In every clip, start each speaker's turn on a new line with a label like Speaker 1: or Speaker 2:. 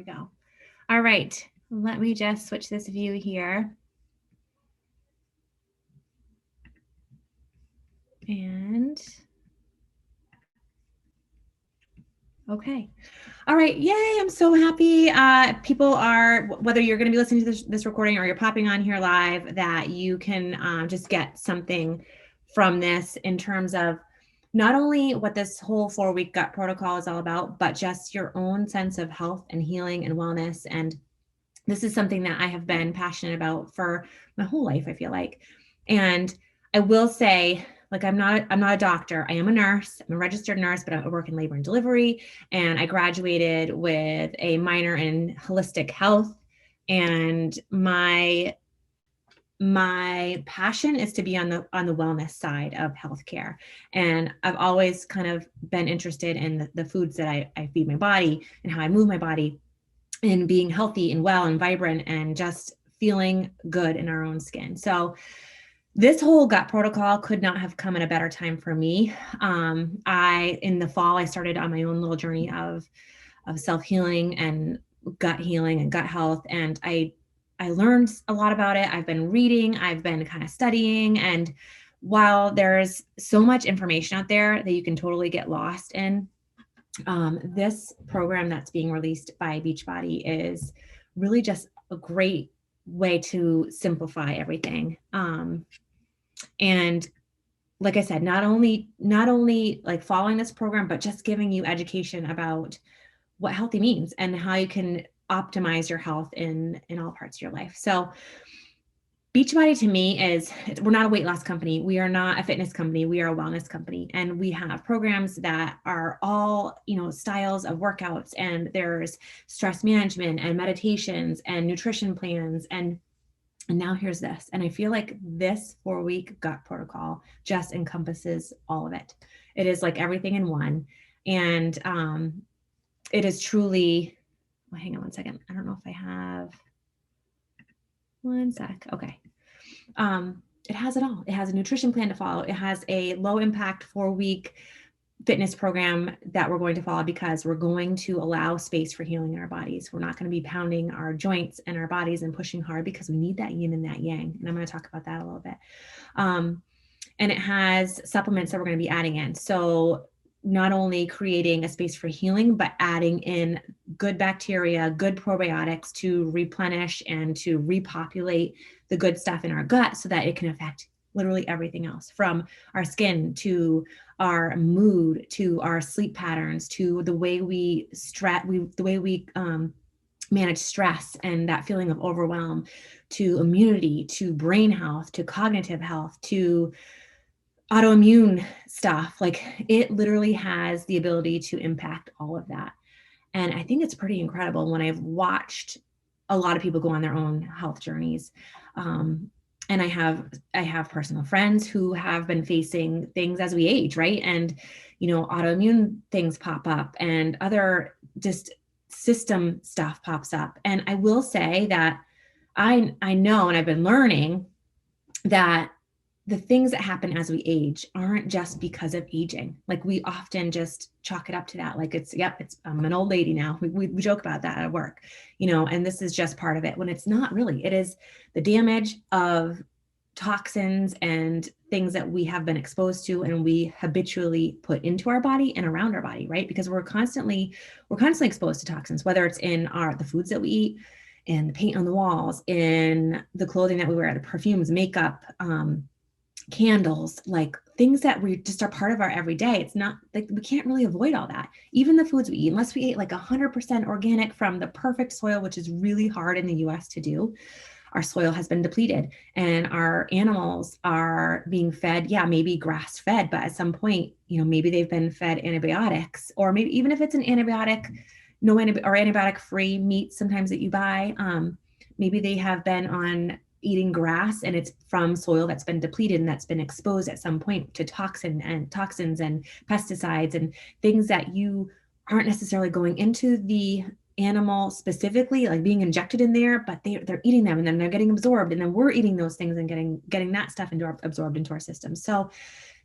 Speaker 1: we go. All right. Let me just switch this view here. And okay. All right. Yay. I'm so happy. People are, whether you're going to be listening to this recording or you're popping on here live, that you can just get something from this in terms of not only what this whole 4-week gut protocol is all about, but just your own sense of health and healing and wellness. And this is something that I have been passionate about for my whole life, I feel like. And I will say, like, I'm not a doctor. I am a nurse. I'm a registered nurse, but I work in labor and delivery. And I graduated with a minor in holistic health. And my passion is to be on the wellness side of healthcare. And I've always kind of been interested in the foods that I feed my body and how I move my body, and being healthy and well and vibrant and just feeling good in our own skin. So this whole gut protocol could not have come at a better time for me. In the fall, I started on my own little journey of self-healing and gut healing and gut health. And I learned a lot about it. I've been reading, I've been kind of studying. And while there's so much information out there that you can totally get lost in, this program that's being released by Beachbody is really just a great way to simplify everything. And like I said, not only like following this program, but just giving you education about what healthy means and how you can optimize your health in all parts of your life. So Beachbody to me is, we're not a weight loss company. We are not a fitness company. We are a wellness company. And we have programs that are all, styles of workouts, and there's stress management and meditations and nutrition plans. And now here's this. And I feel like this 4-week gut protocol just encompasses all of it. It is like everything in one. And it is truly, well, hang on one second. I don't know if I have, one sec. Okay. It has it all. It has a nutrition plan to follow. It has a low impact 4-week fitness program that we're going to follow, because we're going to allow space for healing in our bodies. We're not going to be pounding our joints and our bodies and pushing hard, because we need that yin and that yang. And I'm going to talk about that a little bit. And it has supplements that we're going to be adding in. So not only creating a space for healing, but adding in good bacteria, good probiotics to replenish and to repopulate the good stuff in our gut, so that it can affect literally everything else, from our skin to our mood, to our sleep patterns, to the way we manage stress and that feeling of overwhelm, to immunity, to brain health, to cognitive health, to autoimmune stuff. Like, it literally has the ability to impact all of that. And I think it's pretty incredible when I've watched a lot of people go on their own health journeys. And I have personal friends who have been facing things as we age, right? And, autoimmune things pop up, and other just system stuff pops up. And I will say that I know, and I've been learning, that the things that happen as we age aren't just because of aging. Like, we often just chalk it up to that. Like, I'm an old lady now. We joke about that at work, and this is just part of it, when it's not really. It is the damage of toxins and things that we have been exposed to and we habitually put into our body and around our body, right? Because we're constantly exposed to toxins, whether it's in the foods that we eat, in the paint on the walls, in the clothing that we wear, the perfumes, makeup, candles, like things that we just are part of our everyday. It's not like we can't really avoid all that. Even the foods we eat, unless we ate like 100% organic from the perfect soil, which is really hard in the US to do, our soil has been depleted, and our animals are being fed, maybe grass fed, but at some point, maybe they've been fed antibiotics, or maybe even if it's an antibiotic, or antibiotic free meat sometimes that you buy, maybe they have been on eating grass and it's from soil that's been depleted and that's been exposed at some point to toxins and pesticides and things that you aren't necessarily going into the animal specifically, like being injected in there, but they're eating them, and then they're getting absorbed, and then we're eating those things and getting that stuff absorbed into our system. So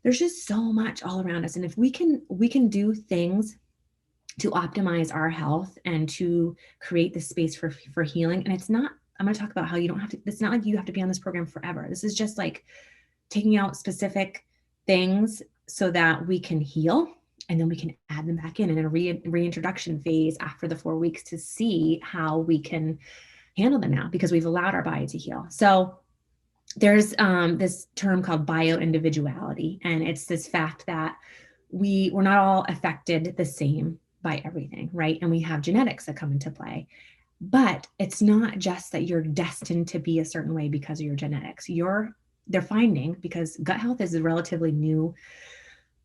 Speaker 1: there's just so much all around us. And if we can do things to optimize our health and to create this space for healing. And it's not, I'm going to talk about how you don't have to, it's not like you have to be on this program forever. This is just like taking out specific things so that we can heal, and then we can add them back in a reintroduction phase after the 4 weeks to see how we can handle them now, because we've allowed our body to heal. So there's this term called bioindividuality, and it's this fact that we're not all affected the same by everything, right? And we have genetics that come into play. But it's not just that you're destined to be a certain way because of your genetics. They're finding, because gut health is a relatively new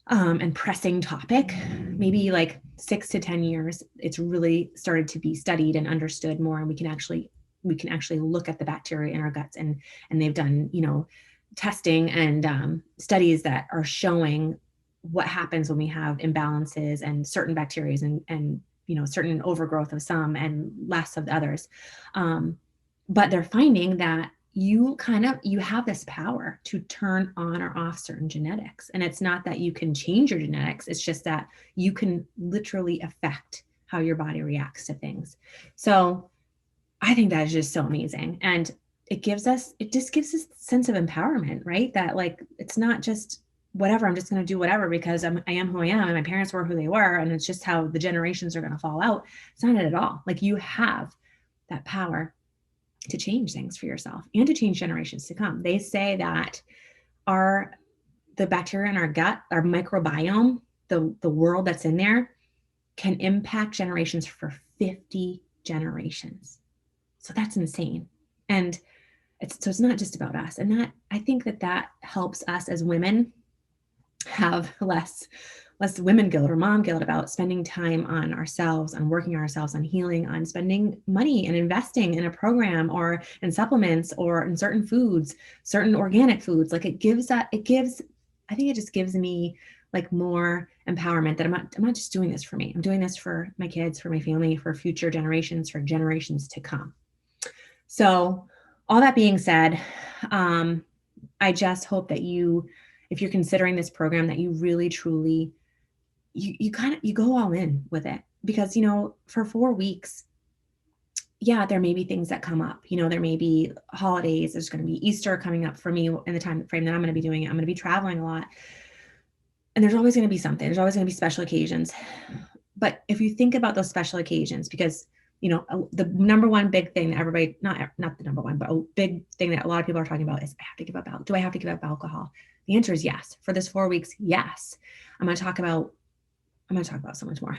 Speaker 1: and pressing topic, maybe like 6 to 10 years, it's really started to be studied and understood more. And we can actually look at the bacteria in our guts, and they've done, testing and studies that are showing what happens when we have imbalances and certain bacteria and certain overgrowth of some and less of the others. But they're finding that you have this power to turn on or off certain genetics. And it's not that you can change your genetics. It's just that you can literally affect how your body reacts to things. So I think that is just so amazing. And it just gives us a sense of empowerment, right? That like, it's not just whatever, I'm just going to do whatever because I am who I am and my parents were who they were. And it's just how the generations are going to fall out. It's not it at all. Like, you have that power to change things for yourself and to change generations to come. They say that the bacteria in our gut, our microbiome, the world that's in there, can impact generations for 50 generations. So that's insane. And it's not just about us. And that, I think that helps us as women have less women guilt or mom guilt about spending time on ourselves, on working ourselves, on healing, on spending money and investing in a program or in supplements or in certain foods, certain organic foods. Like, I think it just gives me like more empowerment that I'm not just doing this for me. I'm doing this for my kids, for my family, for future generations, for generations to come. So all that being said, I just hope that if you're considering this program, that you really, truly, you go all in with it, because, for 4 weeks, yeah, there may be things that come up, there may be holidays. There's going to be Easter coming up for me in the time frame that I'm going to be doing it. I'm going to be traveling a lot, and there's always going to be something. There's always going to be special occasions. But if you think about those special occasions, because the number one big thing that everybody, not the number one, but a big thing that a lot of people are talking about is, do I have to give up alcohol? The answer is yes. For this 4 weeks, yes. I'm going to talk about so much more.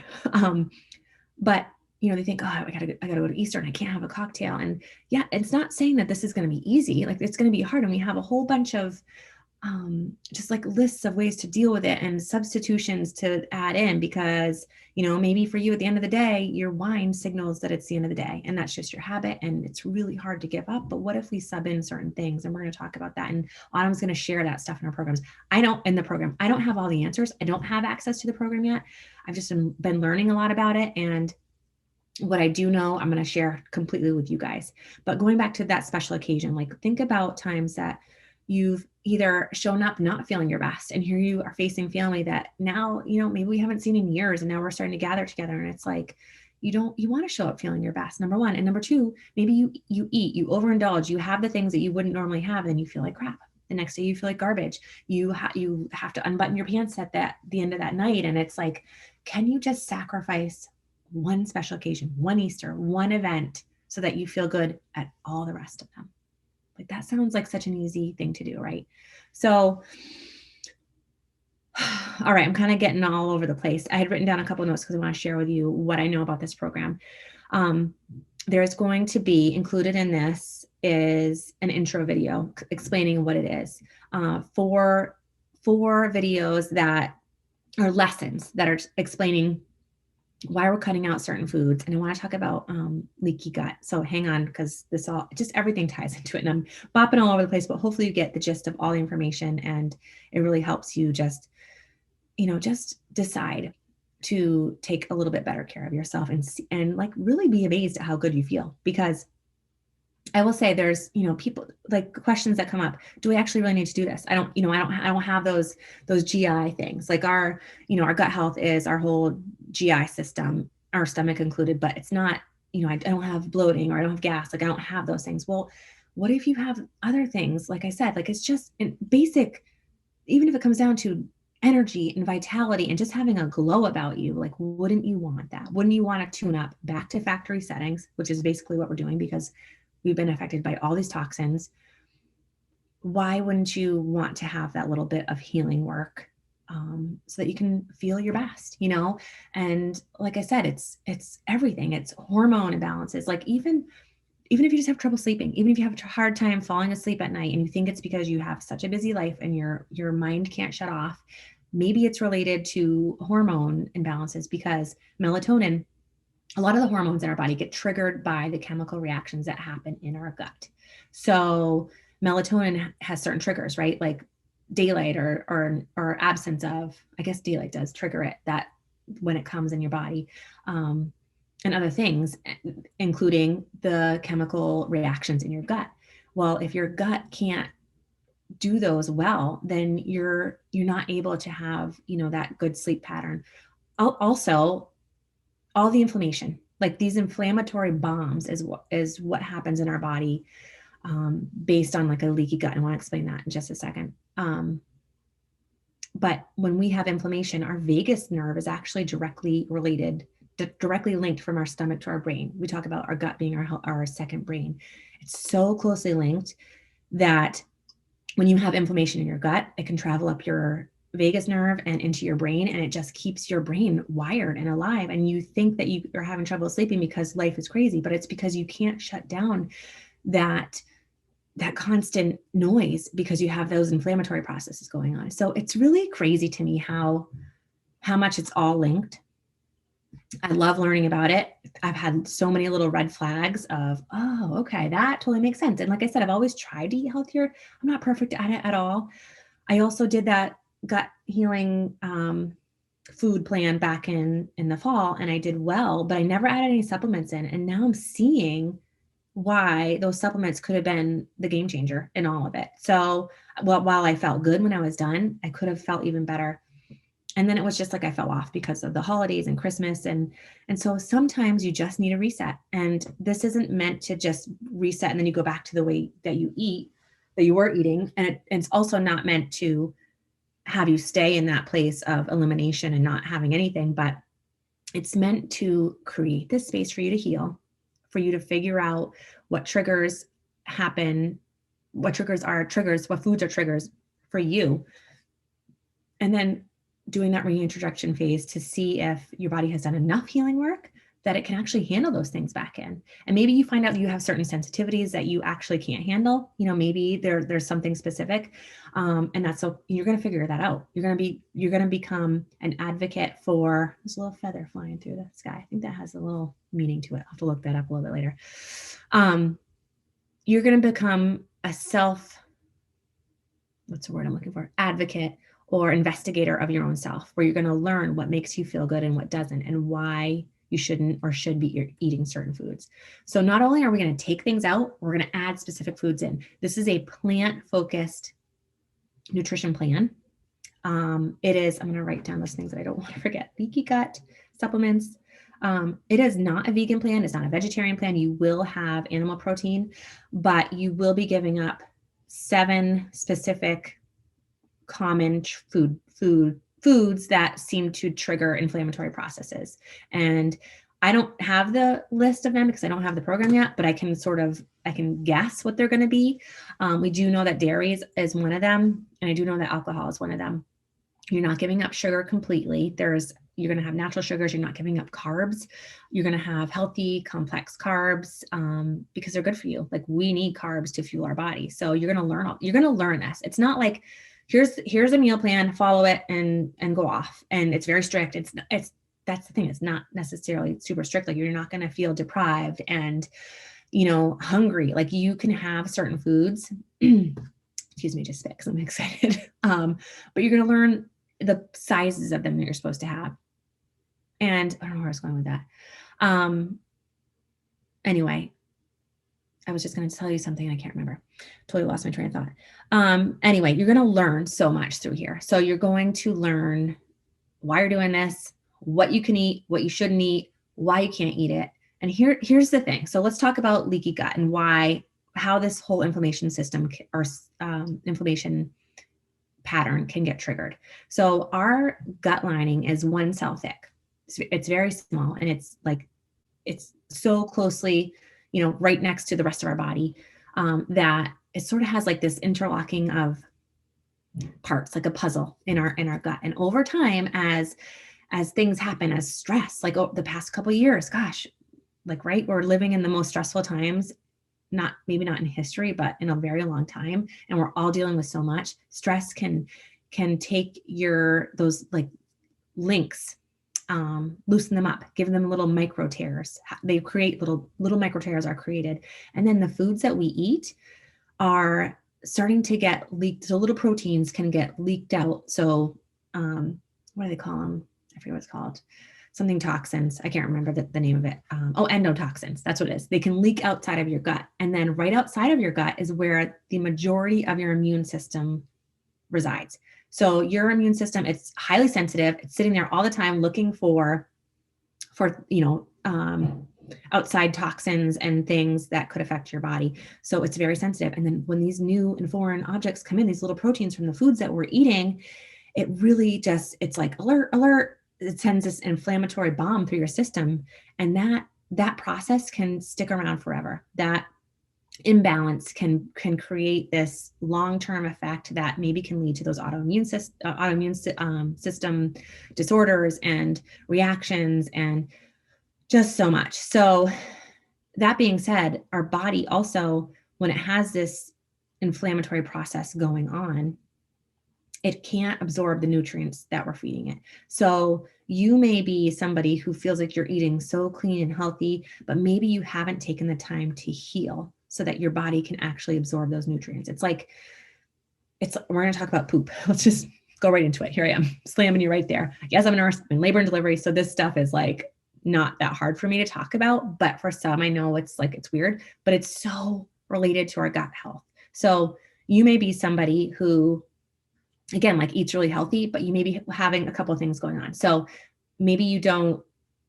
Speaker 1: But they think, oh, I gotta go to Easter and I can't have a cocktail. And yeah, it's not saying that this is going to be easy. Like, it's going to be hard. And we have a whole bunch of just like lists of ways to deal with it and substitutions to add in, because, maybe for you at the end of the day, your wine signals that it's the end of the day, and that's just your habit and it's really hard to give up. But what if we sub in certain things? And we're going to talk about that. And Autumn's going to share that stuff in our programs. I don't have all the answers. I don't have access to the program yet. I've just been learning a lot about it. And what I do know, I'm going to share completely with you guys. But going back to that special occasion, like, think about times that you've either shown up not feeling your best, and here you are facing family that now, maybe we haven't seen in years, and now we're starting to gather together. And it's like, you want to show up feeling your best, number one. And number two, maybe you eat, you overindulge, you have the things that you wouldn't normally have, and then you feel like crap. The next day you feel like garbage. You have to unbutton your pants at the end of that night. And it's like, can you just sacrifice one special occasion, one Easter, one event, so that you feel good at all the rest of them? Like, that sounds like such an easy thing to do, right? So, all right, I'm kind of getting all over the place. I had written down a couple of notes because I want to share with you what I know about this program. There's going to be included in this is an intro video explaining what it is. Four videos that are lessons that are explaining why we're cutting out certain foods. And I want to talk about leaky gut. So hang on, because everything ties into it. And I'm bopping all over the place, but hopefully you get the gist of all the information, and it really helps you just decide to take a little bit better care of yourself and like really be amazed at how good you feel. Because I will say there's, people like questions that come up. Do I actually really need to do this? I don't have those GI things. Like, our gut health is our whole GI system, our stomach included, but it's not, I don't have bloating or I don't have gas. Like I don't have those things. Well, what if you have other things? Like I said, like it's just basic, even if it comes down to energy and vitality and just having a glow about you, like wouldn't you want that? Wouldn't you want to tune up back to factory settings, which is basically what we're doing because we've been affected by all these toxins? Why wouldn't you want to have that little bit of healing work so that you can feel your best, And like I said, it's everything. It's hormone imbalances. Like even if you just have trouble sleeping, even if you have a hard time falling asleep at night and you think it's because you have such a busy life and your mind can't shut off, maybe it's related to hormone imbalances because melatonin, a lot of the hormones in our body get triggered by the chemical reactions that happen in our gut. So melatonin has certain triggers, right? Like daylight or absence of, I guess daylight does trigger it, that when it comes in your body, and other things, including the chemical reactions in your gut. Well, if your gut can't do those well, then you're not able to have, that good sleep pattern. Also, all the inflammation, like these inflammatory bombs is what happens in our body, based on like a leaky gut. I want to explain that in just a second. But when we have inflammation, our vagus nerve is actually directly linked from our stomach to our brain. We talk about our gut being our second brain. It's so closely linked that when you have inflammation in your gut, it can travel up your vagus nerve and into your brain, and it just keeps your brain wired and alive. And you think that you are having trouble sleeping because life is crazy, but it's because you can't shut down that constant noise because you have those inflammatory processes going on. So it's really crazy to me how much it's all linked. I love learning about it. I've had so many little red flags of, oh, okay, that totally makes sense. And like I said, I've always tried to eat healthier. I'm not perfect at it at all. I also did that gut healing food plan back in the fall, and I did well, but I never added any supplements in. And now I'm seeing why those supplements could have been the game changer in all of it. So while I felt good when I was done, I could have felt even better. And then it was just like I fell off because of the holidays and Christmas. And so sometimes you just need a reset. And this isn't meant to just reset and then you go back to the way that you eat, that you were eating. And it's also not meant to have you stay in that place of elimination and not having anything, but it's meant to create this space for you to heal, for you to figure out what triggers happen, what triggers are triggers, what foods are triggers for you. And then doing that reintroduction phase to see if your body has done enough healing work that it can actually handle those things back in. And maybe you find out you have certain sensitivities that you actually can't handle. Maybe there's something specific, and that's so you're going to figure that out. You're going to become an advocate for. There's a little feather flying through the sky. I think that has a little meaning to it. I'll have to look that up a little bit later. You're going to become a what's the word I'm looking for? Advocate or investigator of your own self, where you're going to learn what makes you feel good and what doesn't, and why you shouldn't or should be eating certain foods. So not only are we going to take things out, we're going to add specific foods in. This is a plant-focused nutrition plan. It is, I'm going to write down those things that I don't want to forget. Leaky gut, supplements. It is not a vegan plan. It's not a vegetarian plan. You will have animal protein, but you will be giving up 7 specific common foods that seem to trigger inflammatory processes. And I don't have the list of them because I don't have the program yet, but I can guess what they're going to be. We do know that dairy is one of them. And I do know that alcohol is one of them. You're not giving up sugar completely. You're going to have natural sugars. You're not giving up carbs. You're going to have healthy, complex carbs, because they're good for you. Like we need carbs to fuel our body. So you're going to learn this. It's not like, here's a meal plan, follow it and go off. And it's very strict. That's the thing. It's not necessarily super strict. Like you're not going to feel deprived and, hungry. Like you can have certain foods, excuse me, just spit because I'm excited. But you're going to learn the sizes of them that you're supposed to have. And I don't know where I was going with that. Anyway, I was just going to tell you something. I can't remember. Totally lost my train of thought. Anyway, you're going to learn so much through here. So you're going to learn why you're doing this, what you can eat, what you shouldn't eat, why you can't eat it. And here's the thing. So let's talk about leaky gut and how this whole inflammation system or inflammation pattern can get triggered. So our gut lining is one cell thick. It's very small, and it's so closely, right next to the rest of our body, that it sort of has like this interlocking of parts, like a puzzle in our gut. And over time, as things happen, as stress, like the past couple of years, gosh, like, right, we're living in the most stressful times, maybe not in history, but in a very long time, and we're all dealing with so much. Stress can take those like links, loosen them up, give them little micro tears. They create little micro tears are created, and then the foods that we eat are starting to get leaked. So little proteins can get leaked out. So what do they call them? I forget what it's called. Something toxins. I can't remember the name of it. Endotoxins. That's what it is. They can leak outside of your gut. And then right outside of your gut is where the majority of your immune system resides. So your immune system, it's highly sensitive. It's sitting there all the time looking for outside toxins and things that could affect your body. So it's very sensitive. And then when these new and foreign objects come in, these little proteins from the foods that we're eating, it really it's like alert, alert. It sends this inflammatory bomb through your system. And that process can stick around forever. That imbalance can create this long-term effect that maybe can lead to those autoimmune system disorders and reactions and just so much. So that being said, our body also, when it has this inflammatory process going on, it can't absorb the nutrients that we're feeding it. So you may be somebody who feels like you're eating so clean and healthy, but maybe you haven't taken the time to heal so that your body can actually absorb those nutrients. We're going to talk about poop. Let's just go right into it. Here I am slamming you right there. Yes, I'm a nurse in labor and delivery. So this stuff is like not that hard for me to talk about, but for some, I know it's weird, but it's so related to our gut health. So you may be somebody who, again, like eats really healthy, but you may be having a couple of things going on. So maybe you don't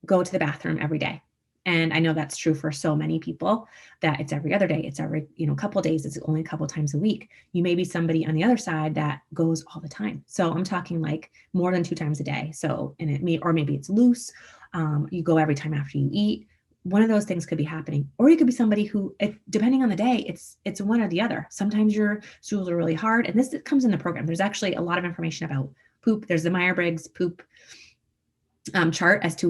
Speaker 1: go to the bathroom every day. And I know that's true for so many people, that it's every other day. It's every, couple of days. It's only a couple of times a week. You may be somebody on the other side that goes all the time. So I'm talking like more than 2 times a day. So, or maybe it's loose. You go every time after you eat. One of those things could be happening. Or you could be somebody who, depending on the day, it's one or the other. Sometimes your stools are really hard. And this comes in the program. There's actually a lot of information about poop. There's the Myers-Briggs poop chart as to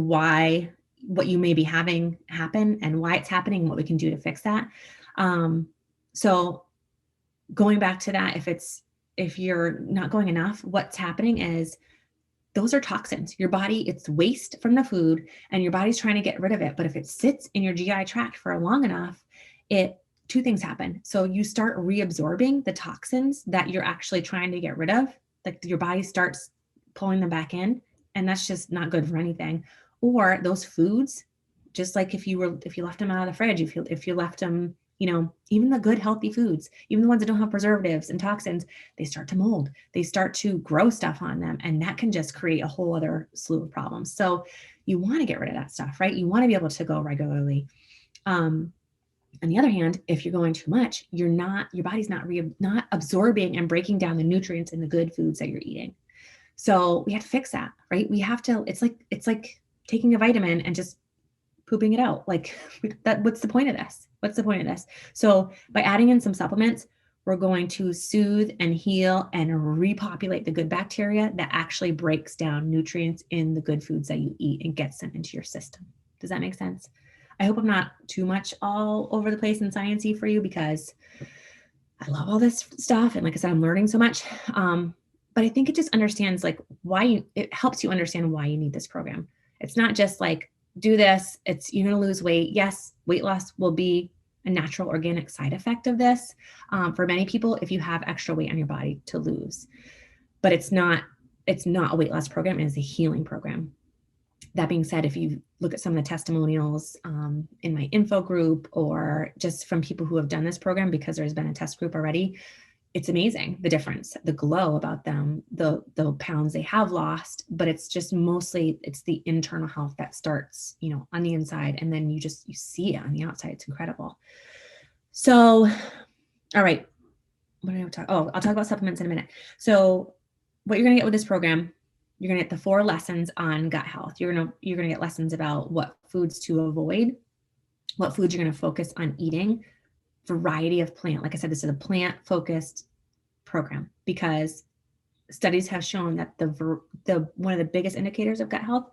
Speaker 1: what you may be having happen and why it's happening and what we can do to fix that. So going back to that, if you're not going enough, what's happening is those are toxins. Your body, it's waste from the food, and your body's trying to get rid of it. But if it sits in your GI tract for long enough, 2 things happen. So you start reabsorbing the toxins that you're actually trying to get rid of. Like your body starts pulling them back in, and that's just not good for anything. Or those foods, just like if you left them out of the fridge, if you left them, even the good healthy foods, even the ones that don't have preservatives and toxins, they start to mold, they start to grow stuff on them. And that can just create a whole other slew of problems. So you want to get rid of that stuff, right? You want to be able to go regularly. On the other hand, if you're going too much, your body's not absorbing and breaking down the nutrients in the good foods that you're eating. So we have to fix that, right? We have to, it's like taking a vitamin and just pooping it out. Like what's the point of this? So by adding in some supplements, we're going to soothe and heal and repopulate the good bacteria that actually breaks down nutrients in the good foods that you eat and gets them into your system. Does that make sense? I hope I'm not too much all over the place and sciencey for you, because I love all this stuff. And like I said, I'm learning so much. But I think it just understands it helps you understand why you need this program. It's not just like, do this, you're going to lose weight. Yes, weight loss will be a natural organic side effect of this for many people if you have extra weight on your body to lose. But it's not a weight loss program. It is a healing program. That being said, if you look at some of the testimonials in my info group, or just from people who have done this program, because there's been a test group already, it's amazing, the difference, the glow about them, the pounds they have lost, but it's just mostly, it's the internal health that starts, on the inside, and then you see it on the outside. It's incredible. So, all right, what did I talk? Oh, I'll talk about supplements in a minute. So what you're going to get with this program, you're going to get the 4 lessons on gut health. You're going to get lessons about what foods to avoid, what foods you're going to focus on eating, variety of plant. Like I said, this is a plant focused program because studies have shown that the one of the biggest indicators of gut health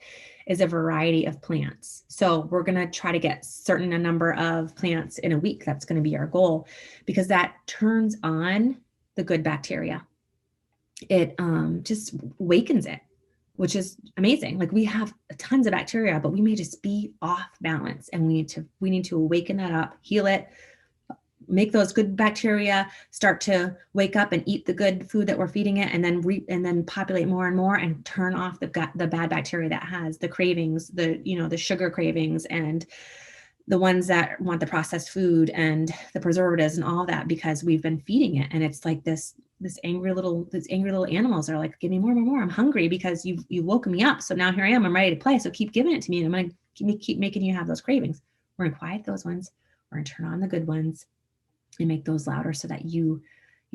Speaker 1: is a variety of plants. So we're going to try to get a number of plants in a week. That's going to be our goal, because that turns on the good bacteria. It just wakens it, which is amazing. Like, we have tons of bacteria, but we may just be off balance, and we need to awaken that up, heal it, make those good bacteria start to wake up and eat the good food that we're feeding it, and then populate more and more, and turn off the bad bacteria that has the cravings, the sugar cravings, and the ones that want the processed food and the preservatives and all that, because we've been feeding it. And it's like these angry little animals are like, give me more, more, more. I'm hungry because you woke me up. So now here I am, I'm ready to play. So keep giving it to me, and I'm going to keep making you have those cravings. We're going to quiet those ones. We're going to turn on the good ones and make those louder, so that you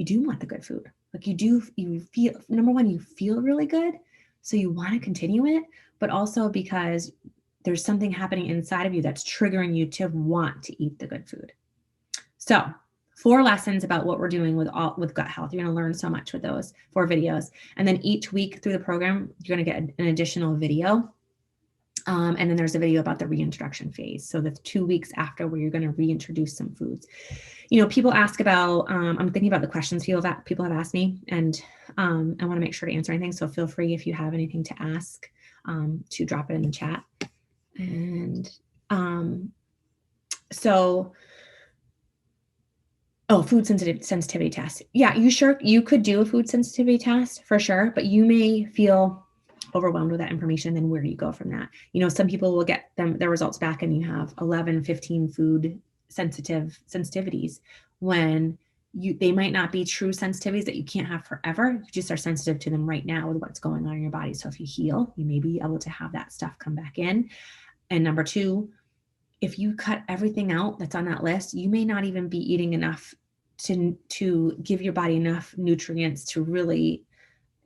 Speaker 1: do want the good food. Like, you feel, number one, you feel really good, so you want to continue it, but also because there's something happening inside of you that's triggering you to want to eat the good food. So 4 lessons about what we're doing with gut health. You're going to learn so much with those 4 videos. And then each week through the program, you're going to get an additional video. And then there's a video about the reintroduction phase. So that's 2 weeks after, where you're going to reintroduce some foods. People ask about, I'm thinking about the questions people have asked me, and I want to make sure to answer anything. So feel free, if you have anything to ask, to drop it in the chat. And food sensitivity test. Yeah, you could do a food sensitivity test for sure, but you may feel overwhelmed with that information. Then where do you go from that? Some people will get their results back, and you have 11, 15 food sensitivities, when they might not be true sensitivities that you can't have forever. You just are sensitive to them right now with what's going on in your body. So if you heal, you may be able to have that stuff come back in. And number 2, if you cut everything out that's on that list, you may not even be eating enough to give your body enough nutrients to really,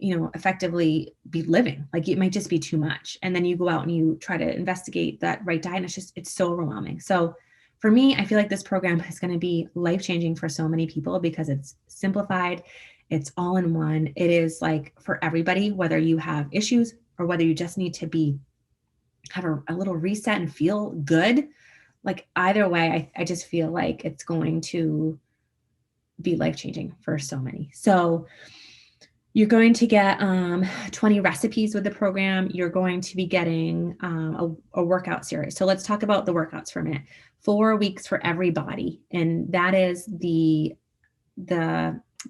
Speaker 1: effectively be living. Like, it might just be too much. And then you go out and you try to investigate that right diet, and it's so overwhelming. So for me, I feel like this program is going to be life-changing for so many people, because it's simplified. It's all in one. It is like for everybody, whether you have issues or whether you just need to have a little reset and feel good. Like, either way, I just feel like it's going to be life-changing for so many. So you're going to get 20 recipes with the program. You're going to be getting a workout series. So let's talk about the workouts for a minute. 4 weeks for every body. And that is the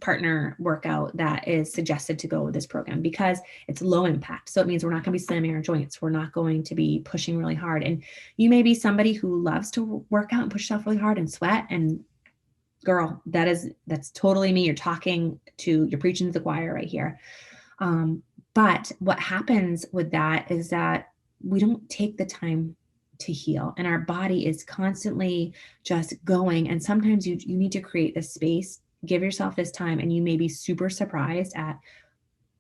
Speaker 1: partner workout that is suggested to go with this program, because it's low impact. So it means we're not going to be slamming our joints. We're not going to be pushing really hard. And you may be somebody who loves to work out and push yourself really hard and sweat, and girl, that's totally me. You're preaching to the choir right here. But what happens with that is that we don't take the time to heal, and our body is constantly just going. And sometimes you need to create this space, give yourself this time, and you may be super surprised at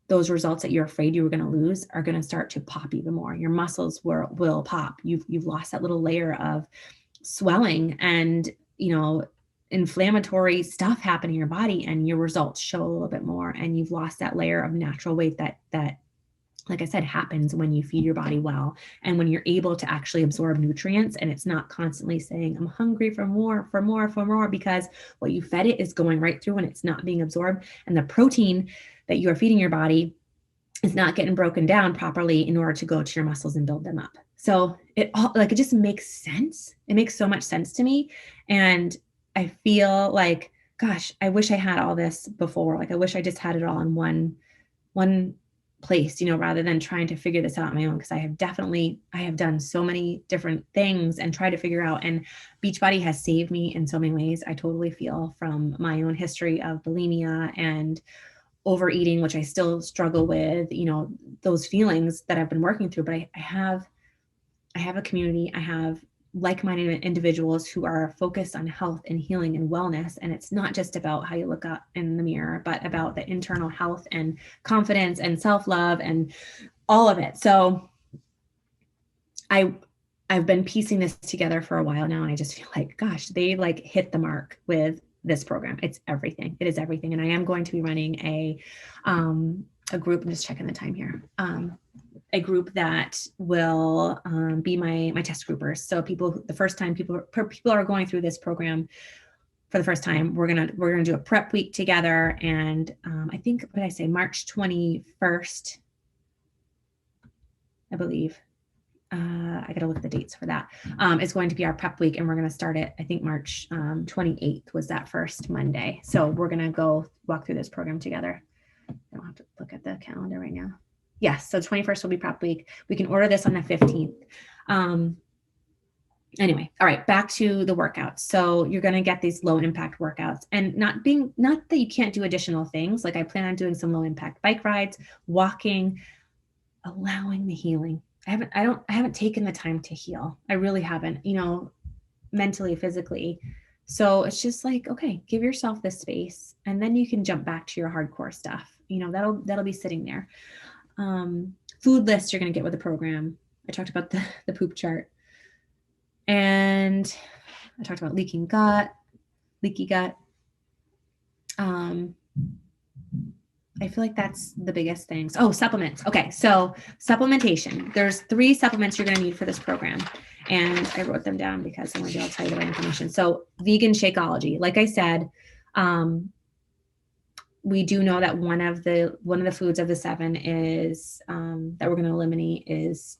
Speaker 1: those results that you're afraid you were going to lose are going to start to pop even more. Your muscles will pop. You've lost that little layer of swelling and, inflammatory stuff happening in your body, and your results show a little bit more. And you've lost that layer of natural weight that, like I said, happens when you feed your body well, and when you're able to actually absorb nutrients, and it's not constantly saying, I'm hungry for more, because what you fed it is going right through and it's not being absorbed. And the protein that you are feeding your body is not getting broken down properly in order to go to your muscles and build them up. So it just makes sense. It makes so much sense to me. And I feel like, gosh, I wish I had all this before. Like, I wish I just had it all in one place, rather than trying to figure this out on my own. Because I have done so many different things and tried to figure out, and Beachbody has saved me in so many ways. I totally feel, from my own history of bulimia and overeating, which I still struggle with, those feelings that I've been working through. But I have a community. I have like-minded individuals who are focused on health and healing and wellness. And it's not just about how you look up in the mirror, but about the internal health and confidence and self-love and all of it. So I've been piecing this together for a while now, and I just feel like, gosh, they like hit the mark with this program. It's everything. It is everything. And I am going to be running a group. I'm just checking the time here. A group that will be my test groupers. So people are going through this program for the first time, we're gonna do a prep week together. And I think, what did I say, March 21st, I believe. I got to look at the dates for that. It's going to be our prep week, and we're going to start it, I think March 28th was that first Monday. So we're going to go walk through this program together. I don't have to look at the calendar right now. Yes, so 21st will be prep week. We can order this on the 15th. Anyway, all right, back to the workouts. So you're going to get these low impact workouts, and not that you can't do additional things. Like, I plan on doing some low impact bike rides, walking, allowing the healing. I haven't taken the time to heal. I really haven't, mentally, physically. So it's just like, okay, give yourself this space, and then you can jump back to your hardcore stuff. That'll be sitting there. Food lists you're going to get with the program. I talked about the poop chart, and I talked about leaky gut. I feel like that's the biggest things. Oh, supplements. Okay, so supplementation. There's 3 supplements you're going to need for this program, and I wrote them down because I want to be able to tell you the right information. So vegan Shakeology. Like I said, we do know that one of the foods of the 7 is that we're going to eliminate is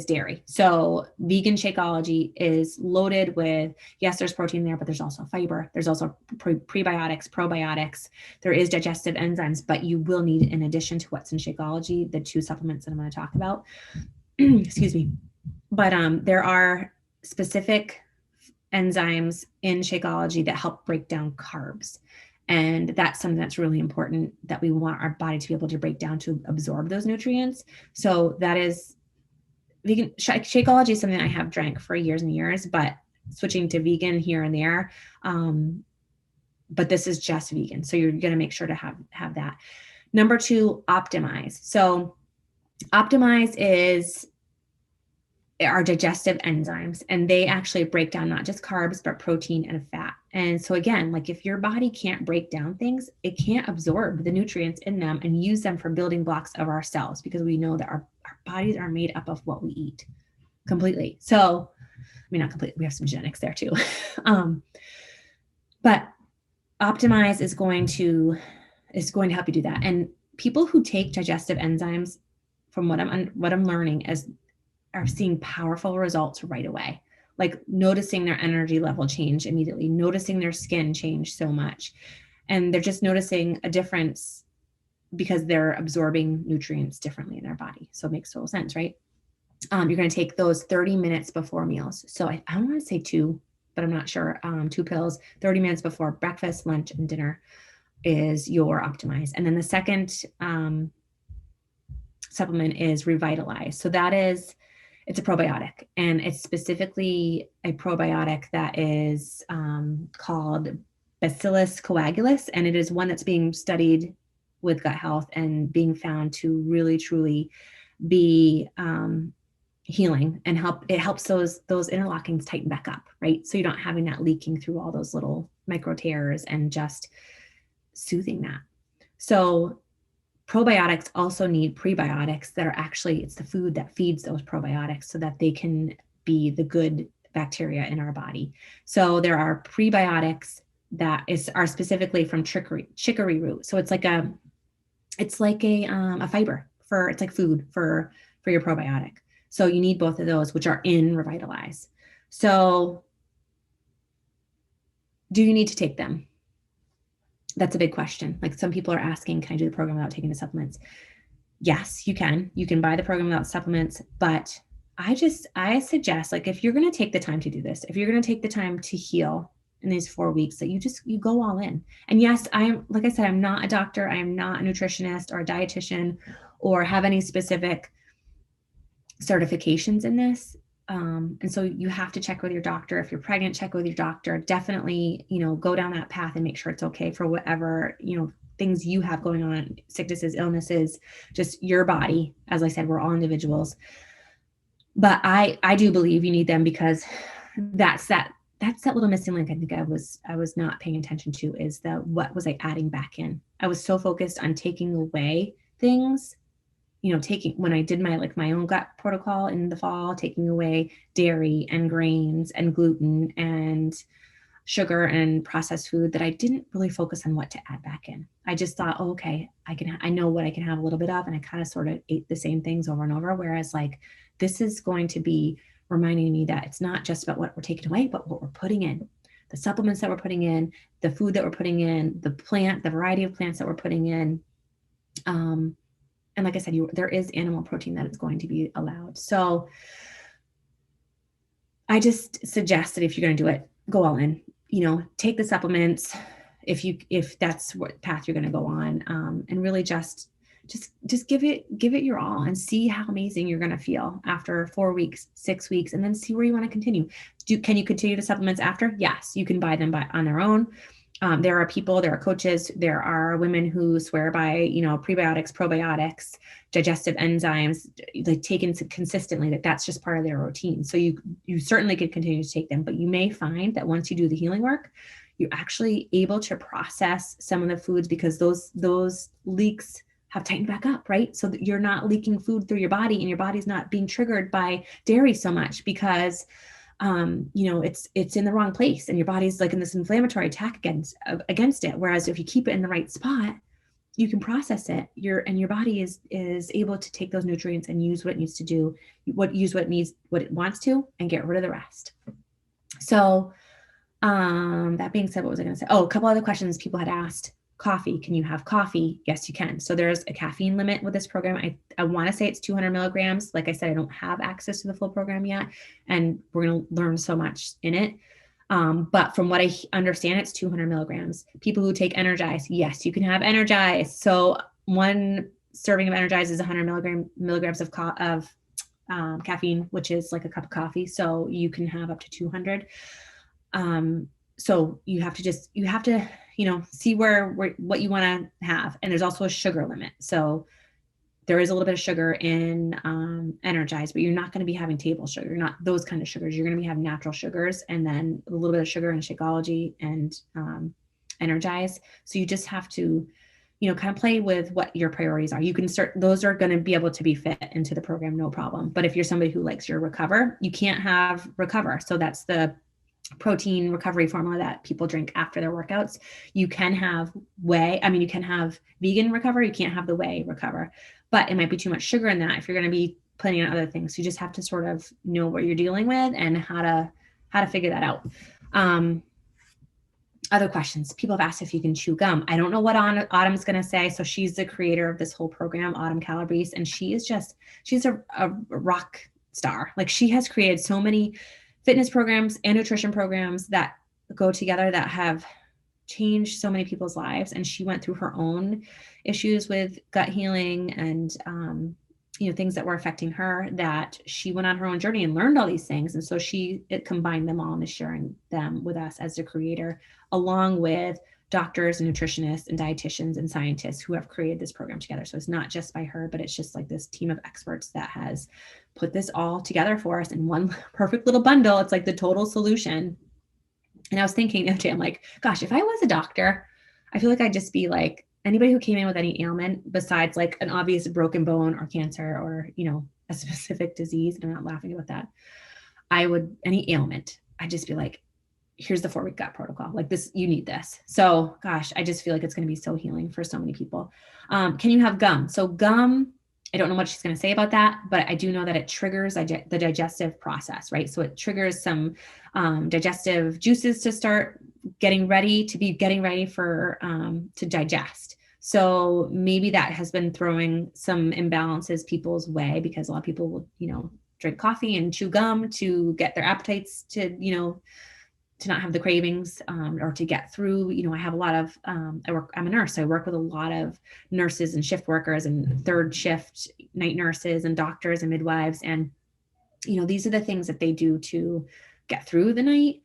Speaker 1: dairy. So vegan Shakeology is loaded with, yes, there's protein there, but there's also fiber. There's also prebiotics, probiotics. There is digestive enzymes, but you will need, in addition to what's in Shakeology, the 2 supplements that I'm going to talk about. Excuse me. But there are specific enzymes in Shakeology that help break down carbs. And that's something that's really important, that we want our body to be able to break down to absorb those nutrients. So that is vegan. Shakeology is something I have drank for years and years, but switching to vegan here and there. But this is just vegan. So you're going to make sure to have that. Number 2, Optimize. So Optimize is our digestive enzymes, and they actually break down not just carbs, but protein and fat. And so again, like, if your body can't break down things, it can't absorb the nutrients in them and use them for building blocks of our cells, because we know that our bodies are made up of what we eat completely. So, I mean, not completely, we have some genetics there too. But Optimize is going to help you do that. And people who take digestive enzymes, from what I'm learning, are seeing powerful results right away. Like noticing their energy level change immediately, noticing their skin change so much. And they're just noticing a difference because they're absorbing nutrients differently in their body. So it makes total sense, right? You're going to take those 30 minutes before meals. So I want to say 2, but I'm not sure. 2 pills, 30 minutes before breakfast, lunch, and dinner is your Optimize. And then the second supplement is Revitalize. So it's a probiotic, and it's specifically a probiotic that is called Bacillus coagulus, and it is one that's being studied with gut health and being found to really, truly be healing and helps those interlockings tighten back up, right? So you're not having that leaking through all those little micro tears, and just soothing that. So probiotics also need prebiotics that are actually, it's the food that feeds those probiotics so that they can be the good bacteria in our body. So there are prebiotics that are specifically from chicory root. So it's like a fiber it's like food for your probiotic. So you need both of those, which are in Revitalize. So do you need to take them? That's a big question. Like, some people are asking, can I do the program without taking the supplements? Yes, you can. You can buy the program without supplements, but I suggest, like, if you're going to take the time to do this, if you're going to take the time to heal in these 4 weeks, that you go all in. And yes, like I said, I'm not a doctor. I am not a nutritionist or a dietitian or have any specific certifications in this. And so you have to check with your doctor. If you're pregnant, check with your doctor. Definitely, go down that path and make sure it's okay for whatever, things you have going on, sicknesses, illnesses, just your body. As I said, we're all individuals. But I do believe you need them, because that's that little missing link I think I was not paying attention to, is what was I adding back in? I was so focused on taking away things, when I did my own gut protocol in the fall, taking away dairy and grains and gluten and sugar and processed food, that I didn't really focus on what to add back in. I just thought, oh, okay, I know what I can have a little bit of, and I kind of sort of ate the same things over and over. Whereas, like, this is going to be reminding me that it's not just about what we're taking away, but what we're putting in, the supplements that we're putting in, the food that we're putting in, the variety of plants that we're putting in. And like I said, there is animal protein that is going to be allowed. So I just suggest that if you're going to do it, go all in, take the supplements if that's what path you're going to go on, and really just give it your all, and see how amazing you're going to feel after 4 weeks, 6 weeks, and then see where you want to continue. Can you continue the supplements after? Yes, you can buy them on their own. There are coaches, there are women who swear by, prebiotics, probiotics, digestive enzymes, like taken consistently, that's just part of their routine. So you certainly could continue to take them, but you may find that once you do the healing work, you're actually able to process some of the foods, because those leaks have tightened back up, right? So that you're not leaking food through your body, and your body's not being triggered by dairy so much, because it's in the wrong place, and your body's like in this inflammatory attack against it. Whereas if you keep it in the right spot, you can process it. Your body is able to take those nutrients and use what it needs to do, what it wants to, and get rid of the rest. So, that being said, what was I going to say? Oh, a couple other questions people had asked. Coffee. Can you have coffee? Yes, you can. So there's a caffeine limit with this program. I want to say it's 200 milligrams. Like I said, I don't have access to the full program yet, and we're going to learn so much in it. But from what I understand, it's 200 milligrams. People who take Energize, yes, you can have Energize. So one serving of Energize is 100 milligrams of caffeine, which is like a cup of coffee. So you can have up to 200. So you have to see what you want to have. And there's also a sugar limit. So there is a little bit of sugar in Energize, but you're not going to be having table sugar. You're not those kind of sugars. You're going to be having natural sugars, and then a little bit of sugar in Shakeology and Energize. So you just have to, kind of play with what your priorities are. You can those are going to be able to be fit into the program, no problem. But if you're somebody who likes your Recover, you can't have Recover. So that's the protein recovery formula that people drink after their workouts. You can have you can have vegan Recover. You can't have the whey Recover, but it might be too much sugar in that if you're going to be planning on other things. So you just have to sort of know what you're dealing with and how to figure that out. Other questions. People have asked if you can chew gum. I don't know what Autumn's going to say. So she's the creator of this whole program, Autumn Calabrese, and she's a rock star. Like, she has created so many fitness programs and nutrition programs that go together that have changed so many people's lives. And she went through her own issues with gut healing and, things that were affecting her, that she went on her own journey and learned all these things. And so it combined them all and is sharing them with us as the creator, along with doctors and nutritionists and dietitians and scientists who have created this program together. So it's not just by her, but it's just like this team of experts that has put this all together for us in one perfect little bundle. It's like the total solution. And I was thinking the other day, I'm like, gosh, if I was a doctor, I feel like I'd just be like, anybody who came in with any ailment besides like an obvious broken bone or cancer or, a specific disease, and I'm not laughing about that, any ailment, I'd just be like, here's the 4-week gut protocol. Like, this, you need this. So gosh, I just feel like it's going to be so healing for so many people. Can you have gum? So gum, I don't know what she's going to say about that, but I do know that it triggers the digestive process, right? So it triggers some digestive juices to start getting ready for to digest. So maybe that has been throwing some imbalances people's way, because a lot of people will, drink coffee and chew gum to get their appetites to, to not have the cravings, or to get through. I have a lot of, I'm a nurse. So I work with a lot of nurses and shift workers and third shift night nurses and doctors and midwives. And, these are the things that they do to get through the night.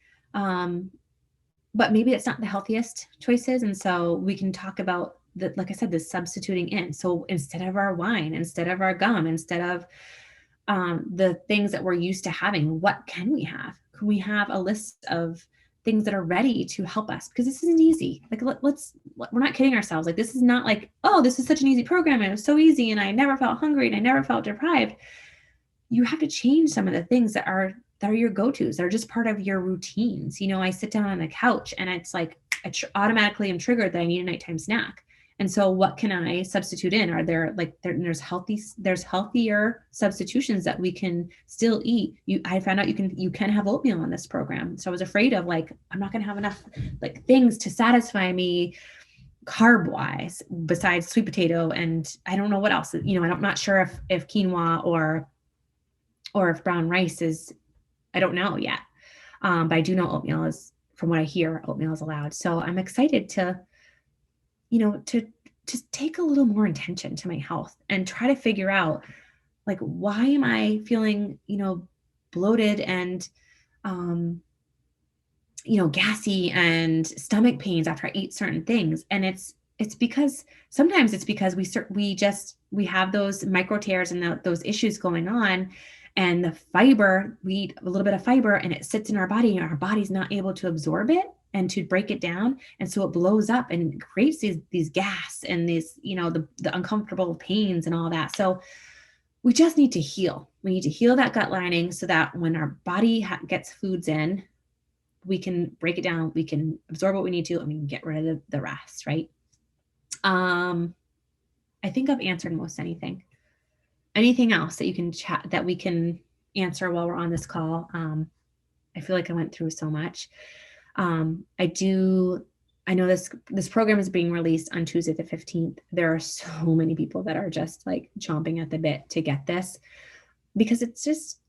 Speaker 1: But maybe it's not the healthiest choices. And so we can talk about like I said, the substituting in. So instead of our wine, instead of our gum, instead of the things that we're used to having, what can we have? Can we have a list of things that are ready to help us? Because this isn't easy. Like, we're not kidding ourselves. Like, this is not like, oh, this is such an easy program and it was so easy and I never felt hungry and I never felt deprived. You have to change some of the things that are your go-tos. They're just part of your routines. I sit down on the couch and it's like, I automatically am triggered that I need a nighttime snack. And so what can I substitute in? Are there there's healthier substitutions that we can still eat. I found out you can have oatmeal on this program. So I was afraid of I'm not going to have enough things to satisfy me carb wise besides sweet potato. And I don't know what else, I'm not sure if quinoa or if brown rice is, I don't know yet. But I do know oatmeal is, from what I hear, oatmeal is allowed. So I'm excited to take a little more attention to my health and try to figure out, why am I feeling, bloated and, gassy and stomach pains after I eat certain things. And it's because sometimes it's because we have those micro tears and those issues going on. And the fiber, we eat a little bit of fiber and it sits in our body and our body's not able to absorb it and to break it down. And so it blows up and creates these gas and these, the uncomfortable pains and all that. So we just need to heal. We need to heal that gut lining so that when our body gets foods in, we can break it down, we can absorb what we need to, and we can get rid of the rest, right? I think I've answered most anything. Anything else that you can chat, that we can answer while we're on this call? I feel like I went through so much. I know this program is being released on Tuesday the 15th. There are so many people that are just chomping at the bit to get this, because it's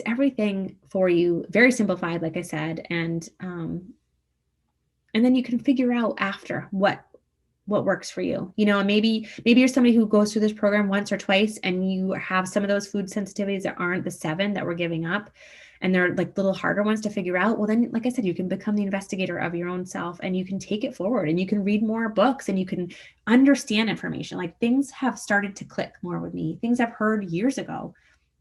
Speaker 1: everything for you, very simplified, like I said. And then you can figure out after what works for you, and maybe you're somebody who goes through this program once or twice and you have some of those food sensitivities that aren't the 7 that we're giving up, and they're little harder ones to figure out. Well, then, like I said, you can become the investigator of your own self and you can take it forward and you can read more books and you can understand information. Things have started to click more with me, things I've heard years ago,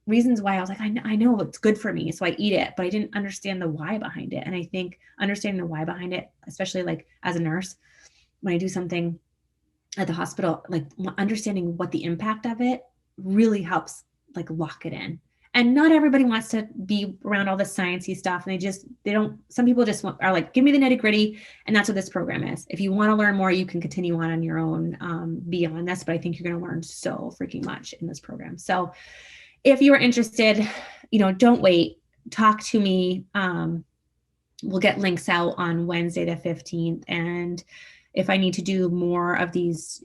Speaker 1: reasons why I was like, I know what's good for me, so I eat it, but I didn't understand the why behind it. And I think understanding the why behind it, especially as a nurse, when I do something at the hospital, understanding what the impact of it really helps lock it in. And not everybody wants to be around all the sciencey stuff. And some people just are give me the nitty gritty. And that's what this program is. If you want to learn more, you can continue on your own beyond this, but I think you're going to learn so freaking much in this program. So if you are interested, don't wait, talk to me. We'll get links out on Wednesday the 15th. And if I need to do more of these,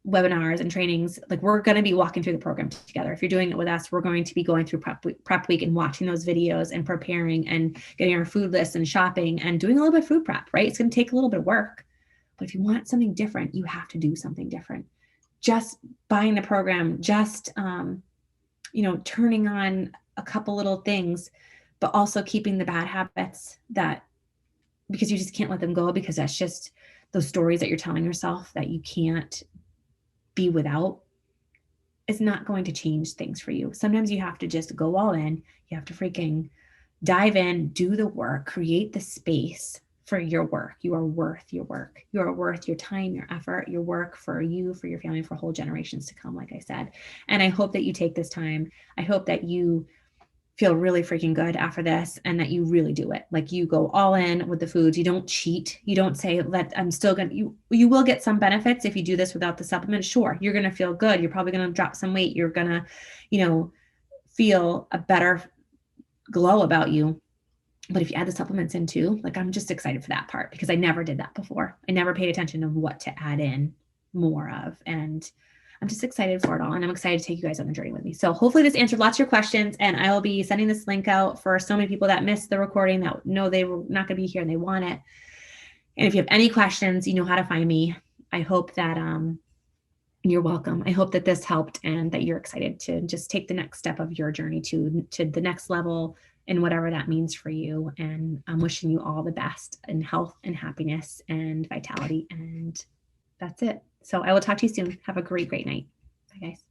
Speaker 1: webinars and trainings, we're going to be walking through the program together. If you're doing it with us, we're going to be going through prep week and watching those videos and preparing and getting our food lists and shopping and doing a little bit of food prep, right? It's going to take a little bit of work, but if you want something different, you have to do something different. Just buying the program, just, turning on a couple little things, but also keeping the bad habits because you just can't let them go, because that's just those stories that you're telling yourself that you can't be without, is not going to change things for you. Sometimes you have to just go all in. You have to freaking dive in, do the work, create the space for your work. You are worth your work. You are worth your time, your effort, your work for you, for your family, for whole generations to come, like I said. And I hope that you take this time. I hope that you feel really freaking good after this and that you really do it. You go all in with the foods. You don't cheat. You don't say, I'm still going to, you will get some benefits if you do this without the supplement. Sure. You're going to feel good. You're probably going to drop some weight. You're going to, feel a better glow about you. But if you add the supplements in too, I'm just excited for that part, because I never did that before. I never paid attention to what to add in more of. And I'm just excited for it all. And I'm excited to take you guys on the journey with me. So hopefully this answered lots of your questions. And I will be sending this link out for so many people that missed the recording, that know they were not going to be here and they want it. And if you have any questions, you know how to find me. I hope that you're welcome. I hope that this helped and that you're excited to just take the next step of your journey to the next level and whatever that means for you. And I'm wishing you all the best in health and happiness and vitality. And that's it. So I will talk to you soon. Have a great, great night. Bye, guys.